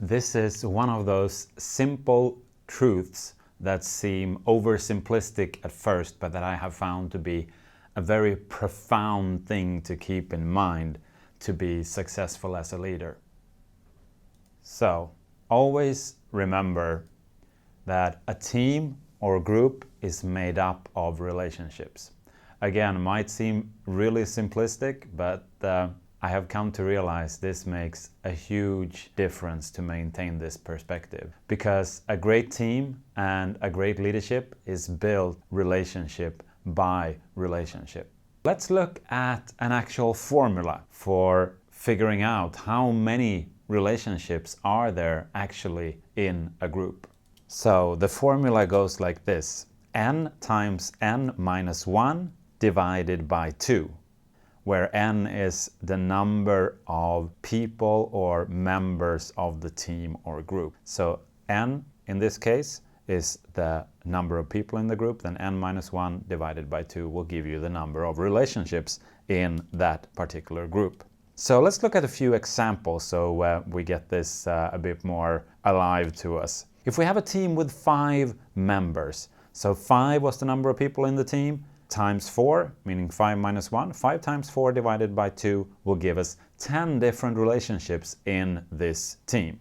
This is one of those simple truths that seem oversimplistic at first, but that I have found to be a very profound thing to keep in mind to be successful as a leader. So, always remember that a team or group is made up of relationships. Again, it might seem really simplistic, but I have come to realize this makes a huge difference to maintain this perspective. Because a great team and a great leadership is built relationship by relationship. Let's look at an actual formula for figuring out how many relationships are there actually in a group. So the formula goes like this: n times n minus 1 divided by 2, where n is the number of people or members of the team or group. So n in this case is the number of people in the group, then n minus 1 divided by 2 will give you the number of relationships in that particular group. So let's look at a few examples so we get this a bit more alive to us. If we have a team with 5 members, so 5 was the number of people in the team, times 4, meaning 5 minus 1, 5 times 4 divided by 2 will give us 10 different relationships in this team.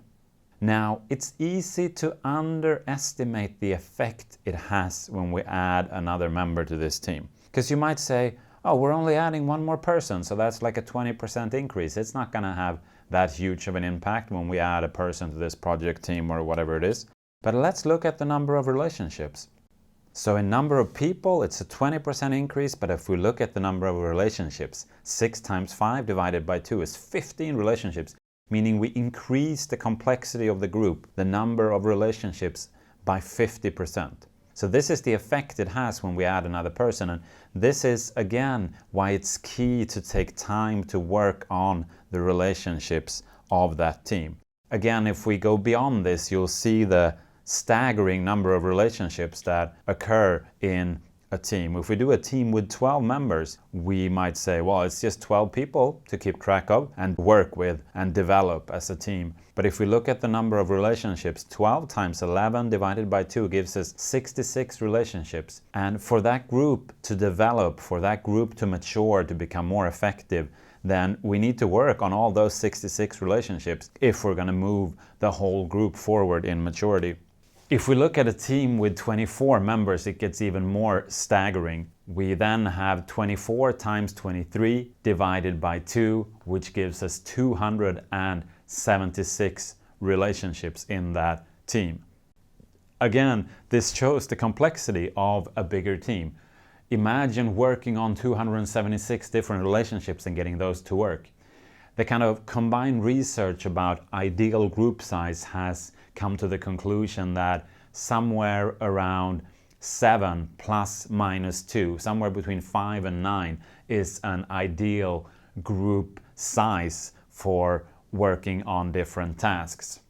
Now, it's easy to underestimate the effect it has when we add another member to this team. Because you might say, oh, we're only adding one more person, so that's like a 20% increase. It's not going to have that huge of an impact when we add a person to this project team or whatever it is. But let's look at the number of relationships. So in number of people, it's a 20% increase, but if we look at the number of relationships, 6 times 5 divided by 2 is 15 relationships, meaning we increase the complexity of the group, the number of relationships, by 50%. So this is the effect it has when we add another person, and this is again why it's key to take time to work on the relationships of that team. Again, if we go beyond this, you'll see the staggering number of relationships that occur in a team. If we do a team with 12 members, we might say, well, it's just 12 people to keep track of and work with and develop as a team. But if we look at the number of relationships, 12 times 11 divided by 2 gives us 66 relationships. And for that group to develop, for that group to mature, to become more effective, then we need to work on all those 66 relationships if we're going to move the whole group forward in maturity. If we look at a team with 24 members, it gets even more staggering. We then have 24 times 23 divided by 2, which gives us 276 relationships in that team. Again, this shows the complexity of a bigger team. Imagine working on 276 different relationships and getting those to work. The kind of combined research about ideal group size has come to the conclusion that somewhere around 7 plus minus 2, somewhere between 5 and 9 is an ideal group size for working on different tasks.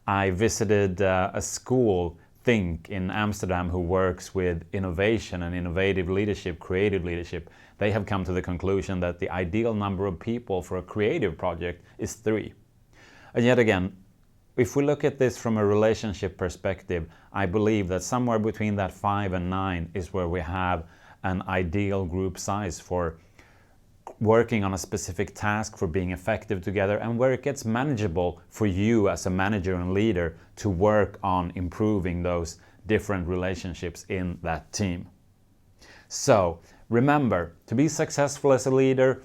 I visited a school, Think, in Amsterdam, who works with innovation and innovative leadership, creative leadership. They have come to the conclusion that the ideal number of people for a creative project is 3. And yet again, if we look at this from a relationship perspective, I believe that somewhere between that 5 and 9 is where we have an ideal group size for working on a specific task, for being effective together, and where it gets manageable for you as a manager and leader to work on improving those different relationships in that team. So remember, to be successful as a leader,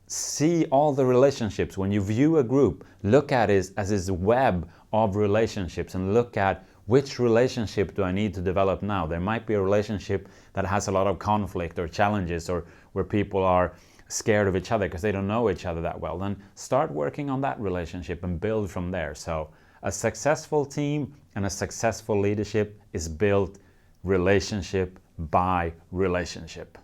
see all the relationships. When you view a group, look at it as this web of relationships and look at which relationship do I need to develop now. There might be a relationship that has a lot of conflict or challenges, or where people are scared of each other because they don't know each other that well. Then start working on that relationship and build from there. So a successful team and a successful leadership is built relationship by relationship.